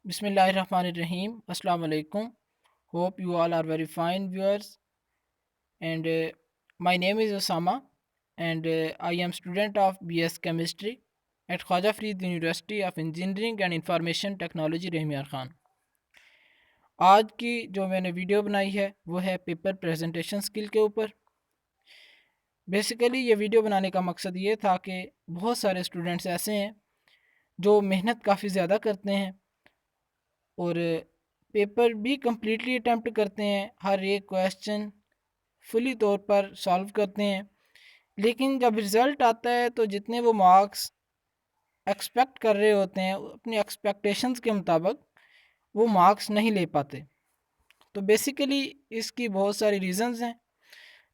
Bismillahirrahmanirrahim. Assalamu alaikum. Hope you all are very fine viewers. And my name is Osama, and I am student of BS Chemistry at Khwaja Farid University of Engineering and Information Technology Rahimyar Khan. आज की जो मैंने video बनाई है वो है paper presentation skill के ऊपर। बेसिकली ये वीडियो बनाने का मकसद ये था कि बहुत सारे स्टूडेंट्स ऐसे हैं जो मेहनत काफ़ी ज़्यादा करते हैं और पेपर भी कम्प्लीटली अटैम्प्ट करते हैं, हर एक क्वेश्चन फुली तौर पर सॉल्व करते हैं, लेकिन जब रिज़ल्ट आता है तो जितने वो मार्क्स एक्सपेक्ट कर रहे होते हैं अपनी एक्सपेक्टेशंस के मुताबिक वो मार्क्स नहीं ले पाते। तो बेसिकली इसकी बहुत सारी रीज़न्स हैं,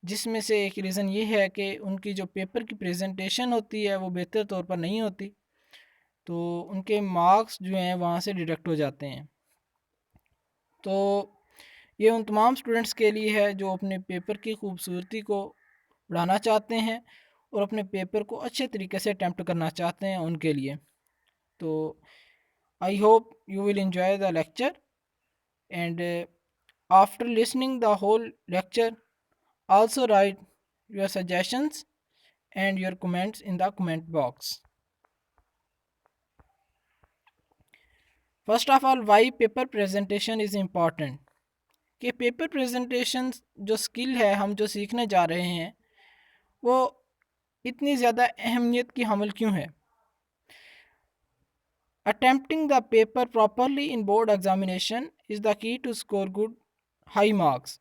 जिसमें से एक रीज़न ये है कि उनकी जो पेपर की प्रेजेंटेशन होती है वो बेहतर तौर पर नहीं होती, तो उनके मार्क्स जो हैं वहाँ से डिडक्ट हो जाते हैं। तो ये उन तमाम स्टूडेंट्स के लिए है जो अपने पेपर की खूबसूरती को बढ़ाना चाहते हैं और अपने पेपर को अच्छे तरीके से अटैम्प्ट करना चाहते हैं उनके लिए। तो I hope you will enjoy the lecture and after listening the whole lecture also write your suggestions and your comments in the comment box. First of all, why paper presentation is important? कि paper presentation जो skill है हम जो सीखने जा रहे हैं वो इतनी ज़्यादा अहमियत की हामिल क्यों है? Attempting the paper properly in board examination is the key to score good high marks.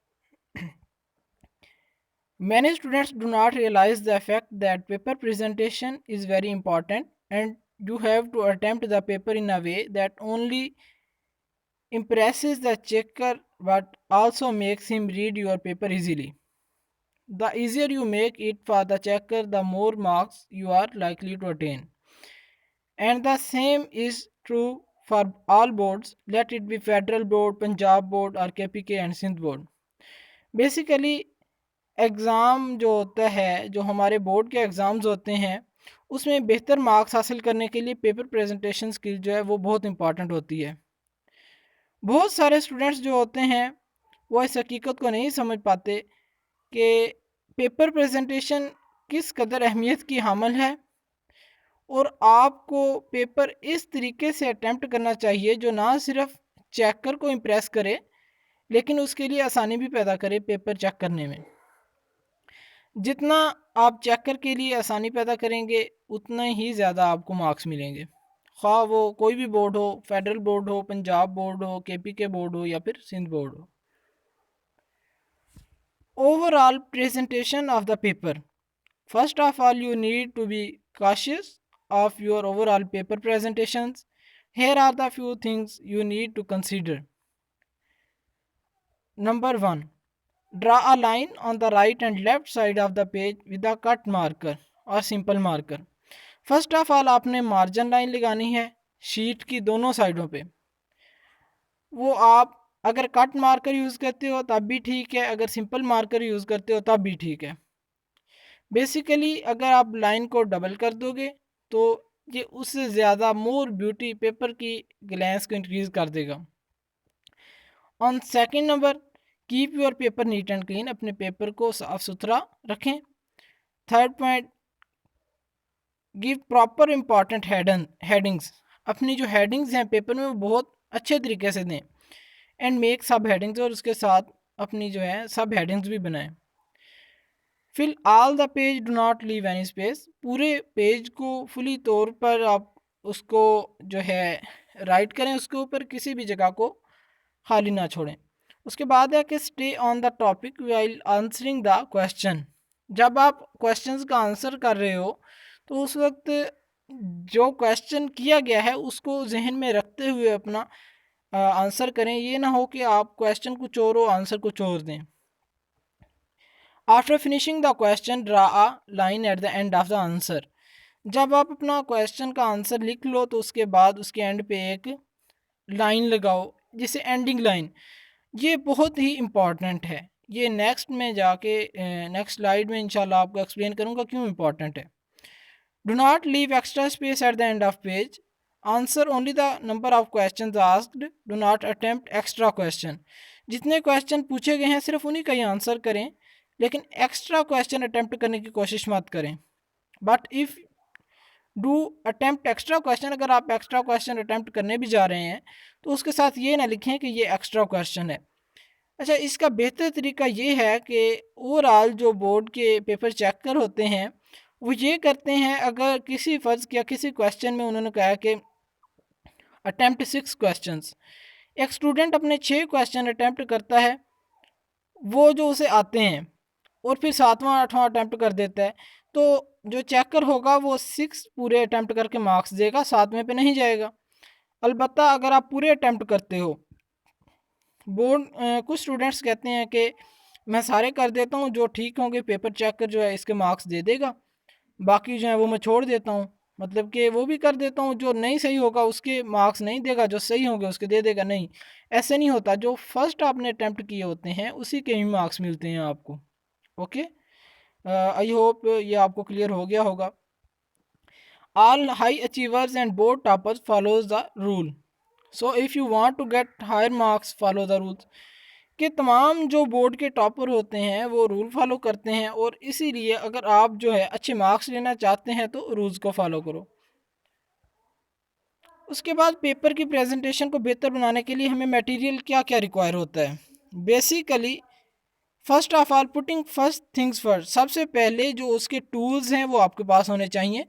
Many students do not realize the fact that paper presentation is very important and you have to attempt the paper in a way that only impresses the checker but also makes him read your paper easily. The easier you make it for the checker, the more marks you are likely to attain. And the same is true for all boards, let it be Federal Board, Punjab Board or KPK and Sindh Board. Basically exam जो होता है, जो हमारे board के exams होते हैं, उसमें बेहतर मार्क्स हासिल करने के लिए पेपर प्रेजेंटेशन स्किल जो है वो बहुत इंपॉर्टेंट होती है। बहुत सारे स्टूडेंट्स जो होते हैं वो इस हकीकत को नहीं समझ पाते कि पेपर प्रेजेंटेशन किस कदर अहमियत की हामिल है और आपको पेपर इस तरीके से अटैम्प्ट करना चाहिए जो ना सिर्फ चेकर को इम्प्रेस करे लेकिन उसके लिए आसानी भी पैदा करे पेपर चेक करने में। जितना आप चेकर के लिए आसानी पैदा करेंगे उतना ही ज़्यादा आपको मार्क्स मिलेंगे, ख्वाह वो कोई भी बोर्ड हो, फेडरल बोर्ड हो, पंजाब बोर्ड हो, केपीके बोर्ड हो या फिर सिंध बोर्ड हो। Overall presentation of the paper, first of all you need to be cautious of your overall paper presentations. Here are the few things you need to consider. Number 1, draw a line on the right and left side of the page with a cut marker or simple marker. First of all आपने margin line लगानी है sheet की दोनों साइडों पे। वो आप अगर कट मार्कर यूज़ करते हो तब भी ठीक है, अगर सिंपल मार्कर यूज़ करते हो तब भी ठीक है। बेसिकली अगर आप लाइन को डबल कर दोगे तो ये उससे ज़्यादा मोर ब्यूटी पेपर की ग्लैंस को इंक्रीज़ कर देगा। On second number, keep your paper neat and clean, अपने पेपर को साफ़ सुथरा रखें। Third point, give proper important headings, अपनी जो हेडिंग्स हैं पेपर में वो बहुत अच्छे तरीके से दें। एंड मेक सब हेडिंग्स, और उसके साथ अपनी जो है सब हेडिंग्स भी बनाएं। Fill all the page, do not leave any space, पूरे पेज को फुली तौर पर आप उसको जो है राइट करें, उसके ऊपर किसी भी जगह को खाली ना छोड़ें। उसके बाद है कि stay on the topic while answering the question, जब आप क्वेश्चंस का आंसर कर रहे हो तो उस वक्त जो क्वेश्चन किया गया है उसको जहन में रखते हुए अपना आंसर करें। ये ना हो कि आप क्वेश्चन कुछ और हो आंसर कुछ और दें। After finishing the question, draw a line at the end of the answer, जब आप अपना क्वेश्चन का आंसर लिख लो तो उसके बाद उसके एंड पे एक लाइन लगाओ जिसे एंडिंग लाइन। ये बहुत ही इम्पॉर्टेंट है, ये नेक्स्ट में जाके नेक्स्ट स्लाइड में इंशाल्लाह आपको एक्सप्लेन करूँगा क्यों इम्पॉर्टेंट है। Do not leave extra space at the end of page, answer only the number of question asked, do not attempt extra question. जितने क्वेश्चन पूछे गए हैं सिर्फ उन्हीं का ही आंसर करें, लेकिन एक्स्ट्रा क्वेश्चन अटेम्प्ट करने की कोशिश मत करें। But if do attempt extra question, अगर आप एक्स्ट्रा क्वेश्चन अटेम्प्ट करने भी जा रहे हैं तो उसके साथ ये ना लिखें कि ये एक्स्ट्रा क्वेश्चन है। अच्छा, इसका बेहतर तरीका ये है कि ओवरऑल जो बोर्ड के पेपर चेक कर होते हैं वो ये करते हैं, अगर किसी फ़र्ज़ किया किसी क्वेश्चन में उन्होंने कहा कि अटेम्प्ट 6 क्वेश्चंस, एक स्टूडेंट अपने 6 क्वेश्चन अटेम्प्ट करता है, वो जो उसे आते हैं, और फिर 7वां 8वां अटेम्प्ट कर देता है, तो जो चेकर होगा वो 6 पूरे अटेम्प्ट करके मार्क्स देगा, 7वें पे नहीं जाएगा। अलबत्ता अगर आप पूरे अटेम्प्ट करते हो, बोर्ड कुछ स्टूडेंट्स कहते हैं कि मैं सारे कर देता हूँ, जो ठीक होंगे पेपर चेकर जो है इसके मार्क्स दे देगा, बाकी जो है वो मैं छोड़ देता हूँ, मतलब कि वो भी कर देता हूँ, जो नहीं सही होगा उसके मार्क्स नहीं देगा, जो सही होंगे उसके दे देगा। नहीं, ऐसे नहीं होता, जो फर्स्ट आपने अटेम्प्ट किए होते हैं उसी के ही मार्क्स मिलते हैं आपको। ओके, आई होप ये आपको क्लियर हो गया होगा। All high achievers and board toppers follows the rule, so if you want to get higher marks follow the rules. कि तमाम जो बोर्ड के टॉपर होते हैं वो रूल फॉलो करते हैं, और इसीलिए अगर आप जो है अच्छे मार्क्स लेना चाहते हैं तो रूल्स को फॉलो करो। उसके बाद पेपर की प्रेजेंटेशन को बेहतर बनाने के लिए हमें मटेरियल क्या क्या रिक्वायर होता है। Basically first of all putting first things first, सबसे पहले जो उसके टूल्स हैं वो आपके पास होने चाहिए।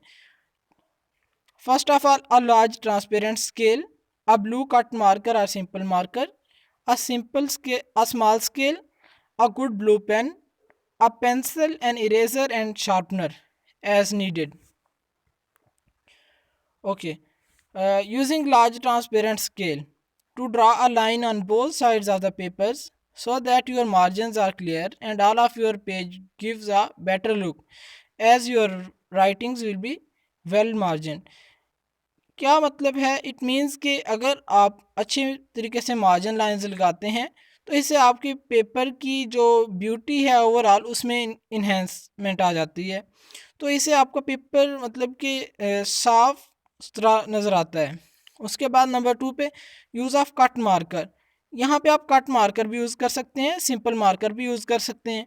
First of all a large transparent scale, a blue cut marker और simple marker, a small scale, a good blue pen, a pencil, an eraser and sharpener as needed. Okay, using large transparent scale to draw a line on both sides of the papers so that your margins are clear and all of your page gives a better look as your writings will be well margined. क्या मतलब है? It means कि अगर आप अच्छे तरीके से margin lines लगाते हैं तो इससे आपकी पेपर की जो ब्यूटी है ओवरऑल उसमें इन्हेंसमेंट आ जाती है, तो इससे आपका पेपर मतलब कि साफ सुथरा नज़र आता है। उसके बाद नंबर 2 पे यूज़ ऑफ कट मार्कर, यहाँ पे आप कट मार्कर भी यूज़ कर सकते हैं, सिंपल मार्कर भी यूज़ कर सकते हैं।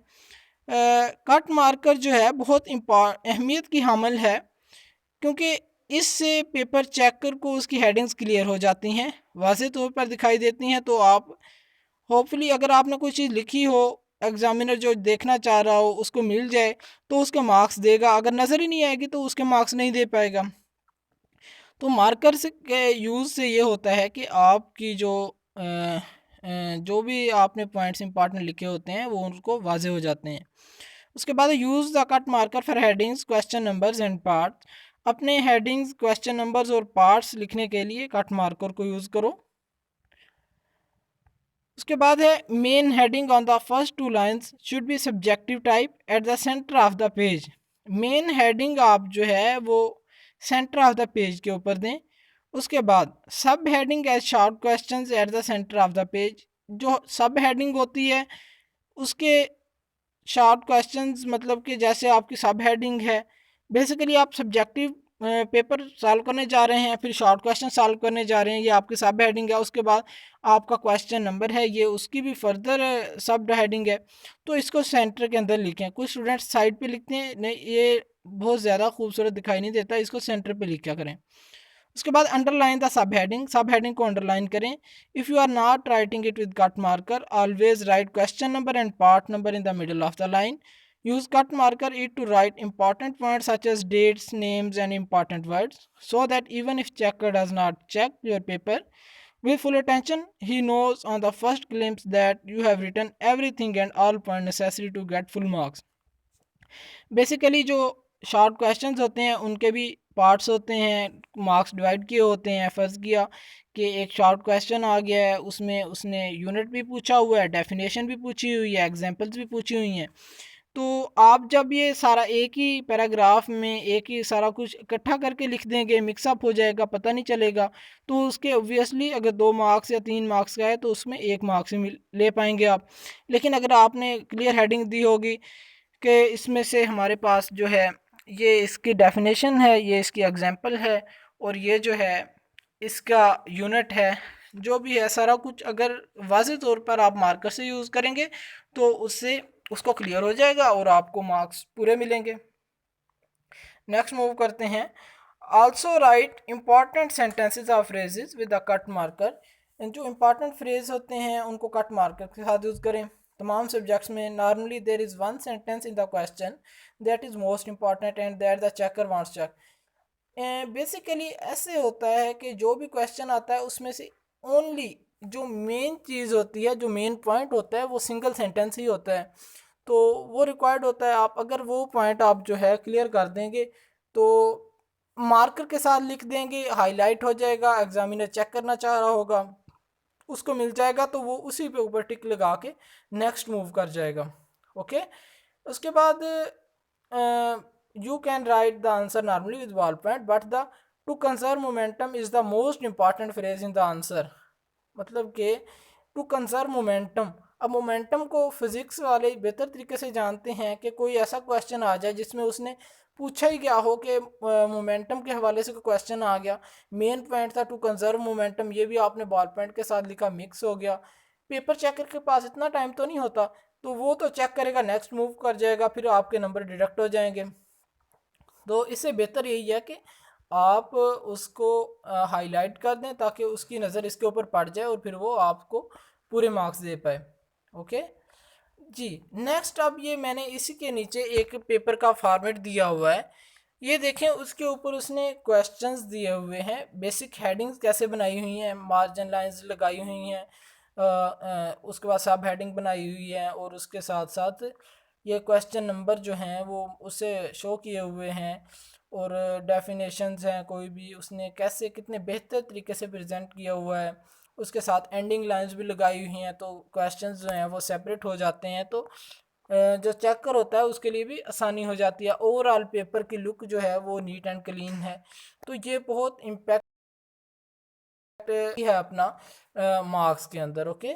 कट मार्कर जो है बहुत अहमियत की हामिल है, क्योंकि इससे पेपर चेकर को उसकी हेडिंग्स क्लियर हो जाती हैं, वाज़ेह तौर पर दिखाई देती हैं, तो आप होपफुली अगर आपने कोई चीज़ लिखी हो, एग्ज़ामिनर जो देखना चाह रहा हो उसको मिल जाए तो उसके मार्क्स देगा, अगर नज़र ही नहीं आएगी तो उसके मार्क्स नहीं दे पाएगा। तो मार्कर से के यूज़ से ये होता है कि आपकी जो भी आपने पॉइंट्स इंपॉर्टेंट लिखे होते हैं वो उनको वाज़ेह हो जाते हैं। उसके बाद use the cut marker for headings, question numbers and parts, अपने हेडिंग्स, क्वेश्चन नंबर्स और पार्ट्स लिखने के लिए कट मार्कर को यूज़ करो। उसके बाद है main heading on the first 2 lines should be subjective type eight the centre of the page. Main heading आप जो है वो सेंटर ऑफ द पेज के ऊपर दें। उसके बाद sub heading as short questions at the centre of the page, जो सब हेडिंग होती है उसके शॉर्ट क्वेश्चंस, मतलब कि जैसे आपकी सब हेडिंग है, बेसिकली आप सब्जेक्टिव पेपर सॉल्व करने जा रहे हैं, फिर शॉर्ट क्वेश्चन सॉल्व करने जा रहे हैं, ये आपकी सब हेडिंग है। उसके बाद आपका क्वेश्चन नंबर है, ये उसकी भी फर्दर सब हेडिंग है, तो इसको सेंटर के अंदर लिखें। कुछ स्टूडेंट्स साइड पे लिखते हैं, नहीं ये बहुत ज़्यादा खूबसूरत दिखाई नहीं देता, इसको सेंटर पे लिखा करें। उसके बाद अंडरलाइन द सब हेडिंग को अंडरलाइन करें। If you are not writing it with cut marker, always write question number and part number in the middle of the line. use cut marker it to write important points such as dates, names and important words, so that even if checker does not check your paper with full attention, he knows on the first glimpse that you have written everything and all points necessary to get full marks. Basically जो short questions होते हैं उनके भी parts होते हैं, marks divide किए होते हैं। फ़र्ज़ किया कि एक शॉर्ट क्वेश्चन आ गया है, उसमें उसने यूनिट भी पूछा हुआ है, डेफिनेशन भी पूछी हुई है, एग्जांपल्स भी पूछी हुई हैं, तो आप जब ये सारा एक ही पैराग्राफ में एक ही सारा कुछ इकट्ठा करके लिख देंगे, मिक्सअप हो जाएगा, पता नहीं चलेगा, तो उसके ऑब्वियसली अगर 2 मार्क्स या 3 मार्क्स का है तो उसमें 1 मार्क्स ही ले पाएंगे आप। लेकिन अगर आपने क्लियर हेडिंग दी होगी कि इसमें से हमारे पास जो है ये इसकी डेफिनेशन है, ये इसकी एग्जांपल है, और ये जो है इसका यूनिट है, जो भी है सारा कुछ अगर वाज़ेह तौर पर आप मार्कर से यूज़ करेंगे तो उससे उसको क्लियर हो जाएगा और आपको मार्क्स पूरे मिलेंगे। नेक्स्ट मूव करते हैं। Also right important sentences of phrases with a cut marker. जो इंपॉर्टेंट फ्रेज होते हैं उनको कट मार्कर के साथ यूज़ करें। तमाम सब्जेक्ट्स में normally there is one sentence in the question that is most important and that the checker wants check. Basically ऐसे होता है कि जो भी क्वेश्चन आता है उसमें से ओनली जो मेन चीज़ होती है, जो मेन पॉइंट होता है वो सिंगल सेंटेंस ही होता है। तो वो रिक्वायर्ड होता है, आप अगर वो पॉइंट आप जो है क्लियर कर देंगे तो मार्कर के साथ लिख देंगे, हाईलाइट हो जाएगा, एग्जामिनर चेक करना चाह रहा होगा, उसको मिल जाएगा तो वो उसी पे ऊपर टिक लगा के नेक्स्ट मूव कर जाएगा। ओके, उसके बाद you can write the answer normally with ball point but the two conserve momentum is the most important phrase in the answer. मतलब कि टू कंजर्व मोमेंटम, अब मोमेंटम को फिजिक्स वाले बेहतर तरीके से जानते हैं कि कोई ऐसा क्वेश्चन आ जाए जिसमें उसने पूछा ही गया हो कि मोमेंटम के हवाले से कोई क्वेश्चन आ गया, मेन पॉइंट था टू कंजर्व मोमेंटम, ये भी आपने बॉल पॉइंट के साथ लिखा, मिक्स हो गया। पेपर चेकर के पास इतना टाइम तो नहीं होता, तो वो तो चेक करेगा, नेक्स्ट मूव कर जाएगा, फिर आपके नंबर डिडक्ट हो जाएंगे। तो इससे बेहतर यही है कि आप उसको हाईलाइट कर दें ताकि उसकी नज़र इसके ऊपर पड़ जाए और फिर वो आपको पूरे मार्क्स दे पाए। ओके जी। नेक्स्ट, अब ये मैंने इसी के नीचे एक पेपर का फॉर्मेट दिया हुआ है, ये देखें, उसके ऊपर उसने क्वेश्चंस दिए हुए हैं, बेसिक हेडिंग्स कैसे बनाई हुई हैं, मार्जिन लाइंस लगाई हुई हैं, उसके बाद सब हेडिंग बनाई हुई है और उसके साथ साथ ये क्वेश्चन नंबर जो हैं वो उसे शो किए हुए हैं और डेफिनेशंस हैं, कोई भी उसने कैसे कितने बेहतर तरीके से प्रेजेंट किया हुआ है, उसके साथ एंडिंग लाइंस भी लगाई हुई हैं, तो क्वेश्चंस जो हैं वो सेपरेट हो जाते हैं, तो जो चेकर होता है उसके लिए भी आसानी हो जाती है। ओवरऑल पेपर की लुक जो है वो नीट एंड क्लीन है, तो ये बहुत इम्पैक्ट है अपना मार्क्स के अंदर। ओके,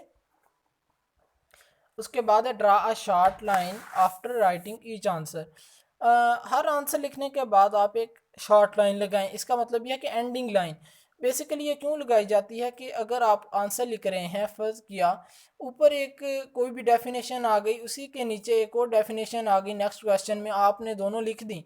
उसके बाद है draw a short line after writing each answer. Her answer लिखने के बाद आप एक शॉर्ट लाइन लगाएं, इसका मतलब यह है कि एंडिंग लाइन। बेसिकली ये क्यों लगाई जाती है कि अगर आप आंसर लिख रहे हैं, फ़र्ज़ किया ऊपर एक कोई भी डेफिनेशन आ गई, उसी के नीचे एक और डेफिनेशन आ गई नेक्स्ट क्वेश्चन में, आपने दोनों लिख दी,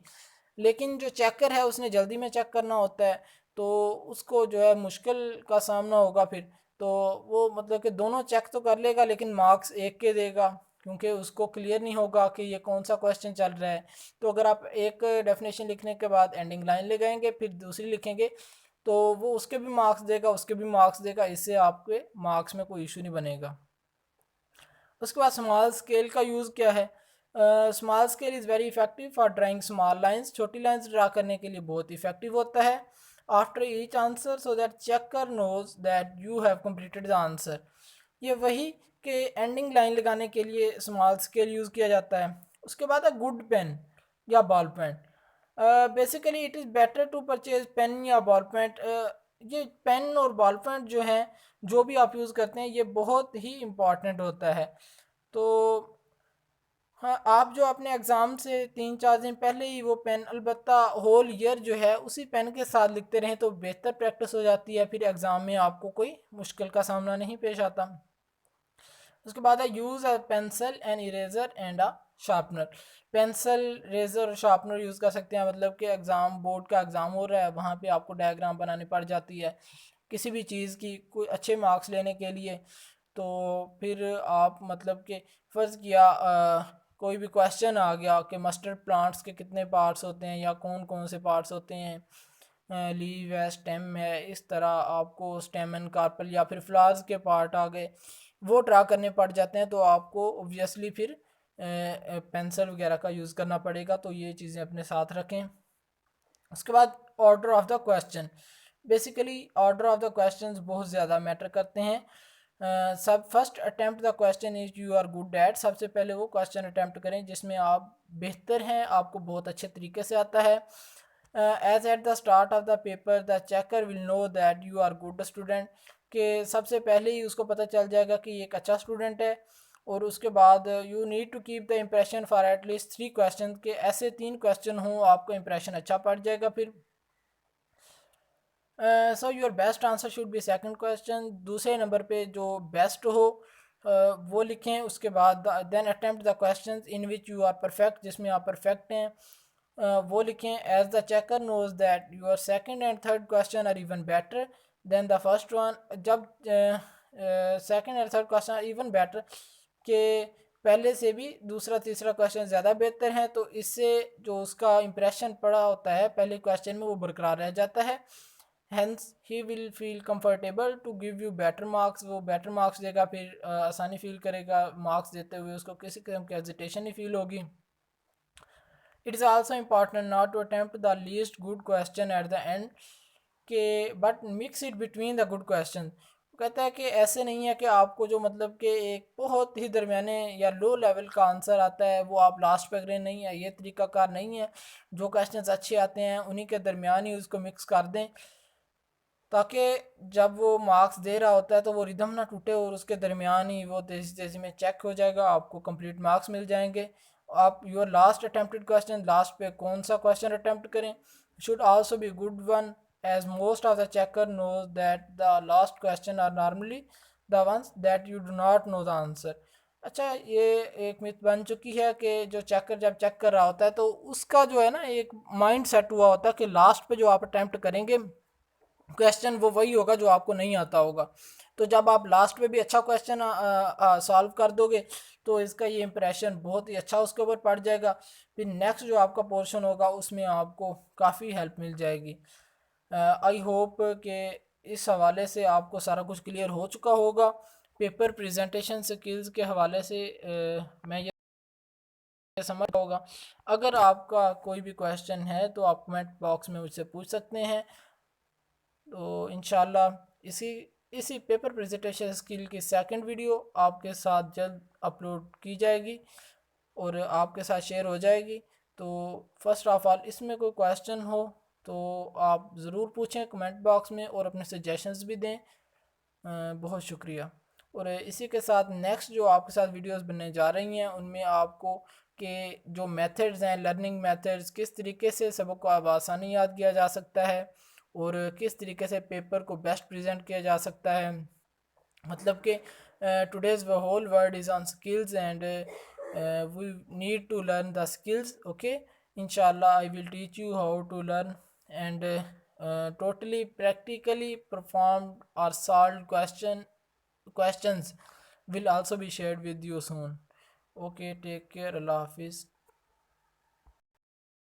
लेकिन जो चेकर है उसने जल्दी में चेक करना होता है, तो उसको जो है मुश्किल का सामना होगा फिर, तो वो मतलब कि दोनों चेक तो कर लेगा लेकिन मार्क्स एक के देगा, क्योंकि उसको क्लियर नहीं होगा कि ये कौन सा क्वेश्चन चल रहा है। तो अगर आप एक डेफिनेशन लिखने के बाद एंडिंग लाइन लगाएंगे फिर दूसरी लिखेंगे तो वो उसके भी मार्क्स देगा, उसके भी मार्क्स देगा, इससे आपके मार्क्स में कोई इशू नहीं बनेगा। उसके बाद स्मॉल स्केल का यूज़ क्या है। Small scale is very effective for drawing small lines, छोटी लाइंस ड्रा करने के लिए बहुत इफेक्टिव होता है। After each answer so that checker knows that you have completed the answer, ये वही कि एंडिंग लाइन लगाने के लिए स्मॉल स्केल यूज़ किया जाता है। उसके बाद है गुड पेन या ball pen. Basically it is better to purchase pen या बॉल पेन। ये पेन और बॉल पेन जो हैं, जो भी आप यूज़ करते हैं, ये बहुत ही इम्पॉर्टेंट होता है। तो हाँ, आप जो अपने एग्ज़ाम से 3-4 दिन पहले ही वो पेन, अलबत्ता होल ईयर जो है उसी पेन के साथ लिखते रहें तो बेहतर प्रैक्टिस हो जाती है, फिर एग्ज़ाम में आपको कोई मुश्किल का सामना नहीं पेश आता। उसके बाद है use a pencil and eraser and a sharpener. Pencil, razor और शार्पनर यूज़ कर सकते हैं, मतलब कि एग्ज़ाम, बोर्ड का एग्ज़ाम हो रहा है, वहाँ पे आपको डायग्राम बनानी पड़ जाती है किसी भी चीज़ की, कोई अच्छे मार्क्स लेने के लिए। तो फिर आप मतलब कि फ़र्ज़ किया कोई भी क्वेश्चन आ गया कि मस्टर्ड प्लांट्स के कितने पार्ट्स होते हैं या कौन कौन से पार्ट्स होते हैं, लीव है, स्टेम है, इस तरह आपको स्टेम एंड कार्पल या फिर फ्लावर्स के पार्ट आ गए, वो ड्रा करने पड़ जाते हैं, तो आपको ऑब्वियसली फिर पेंसिल वगैरह का यूज़ करना पड़ेगा, तो ये चीज़ें अपने साथ रखें। उसके बाद order of the question. Basically order of the questions बहुत ज़्यादा मैटर करते हैं। सब first attempt the question is you are good at, सबसे पहले वो क्वेश्चन अटैम्प्ट करें जिसमें आप बेहतर हैं, आपको बहुत अच्छे तरीके से आता है। As at the start of the paper the checker will know that you are good student, कि सबसे पहले ही उसको पता चल जाएगा कि ये एक अच्छा स्टूडेंट है। और उसके बाद you need to keep the impression for at least 3 question, के ऐसे 3 क्वेश्चन हों आपको इम्प्रेशन अच्छा पड़ जाएगा। फिर so your best answer should be second question. दूसरे नंबर पे जो बेस्ट हो वो लिखें। उसके बाद then attempt the questions in which you are perfect, जिसमें आप परफेक्ट हैं वो लिखें। As the checker knows that your second and third question are even better than the first one. जब second and third question even better के पहले से भी दूसरा तीसरा क्वेश्चन ज़्यादा बेहतर है, तो इससे जो उसका इंप्रेशन पड़ा होता है पहले क्वेश्चन में वो बरकरार रह जाता है। Hence he will feel comfortable to give you better marks, वो बेटर मार्क्स देगा, फिर आसानी फील करेगा मार्क्स देते हुए, उसको किसी किस्म की हेजिटेशन नहीं फील होगी। It is also important not to attempt the least good question at the end के but mix it between the good question. कहता है कि ऐसे नहीं है कि आपको जो मतलब कि एक बहुत ही दरमियाने या लो लेवल का आंसर आता है वो आप लास्ट पे करें, नहीं है, ये तरीकाकार नहीं है। जो क्वेश्चंस अच्छे आते हैं उन्हीं के दरमियान ही उसको मिक्स कर दें, ताकि जब वो मार्क्स दे रहा होता है तो वो रिदम ना टूटे और उसके दरमियान ही वो तेज़ी तेज़ी में चेक हो जाएगा, आपको कंप्लीट मार्क्स मिल जाएंगे। आप your last attempted question, last पे कौन सा क्वेश्चन अटेम्प्ट करें, should also be good one as most of the checker knows that the last question are normally the ones that you do not know the answer. अच्छा, ये एक myth बन चुकी है कि जो चेकर जब चेक कर रहा होता है तो उसका जो है ना एक माइंड सेट हुआ होता है कि लास्ट पे जो आप अटेम्प्ट करेंगे क्वेश्चन वो वही होगा जो आपको नहीं आता होगा। तो जब आप लास्ट में भी अच्छा क्वेश्चन सॉल्व कर दोगे तो इसका ये इंप्रेशन बहुत ही अच्छा उसके ऊपर पड़ जाएगा। फिर नेक्स्ट जो आपका पोर्शन होगा उसमें आपको काफ़ी हेल्प मिल जाएगी। आई होप कि इस हवाले से आपको सारा कुछ क्लियर हो चुका होगा। पेपर प्रेजेंटेशन स्किल्स के हवाले से मैं ये समझ होगा। अगर आपका कोई भी क्वेश्चन है तो आप कमेंट बॉक्स में मुझसे पूछ सकते हैं। तो इंशाल्लाह इसी पेपर प्रेजेंटेशन स्किल की सेकंड वीडियो आपके साथ जल्द अपलोड की जाएगी और आपके साथ शेयर हो जाएगी। तो फर्स्ट ऑफ ऑल इसमें कोई क्वेश्चन हो तो आप ज़रूर पूछें कमेंट बॉक्स में और अपने सजेशंस भी दें। बहुत शुक्रिया। और इसी के साथ नेक्स्ट जो आपके साथ वीडियोस बनने जा रही हैं उनमें आपको के जो मेथड्स हैं, लर्निंग मेथड्स, किस तरीके से सबक को अब आसानी याद किया जा सकता है और किस तरीके से पेपर को बेस्ट प्रेजेंट किया जा सकता है। मतलब कि today's whole world is on skills and we need to learn the skills. Okay, इंशाल्लाह I will teach you how to learn and totally practically performed or solved questions will also be shared with you soon. Okay, take care. Allah Hafiz.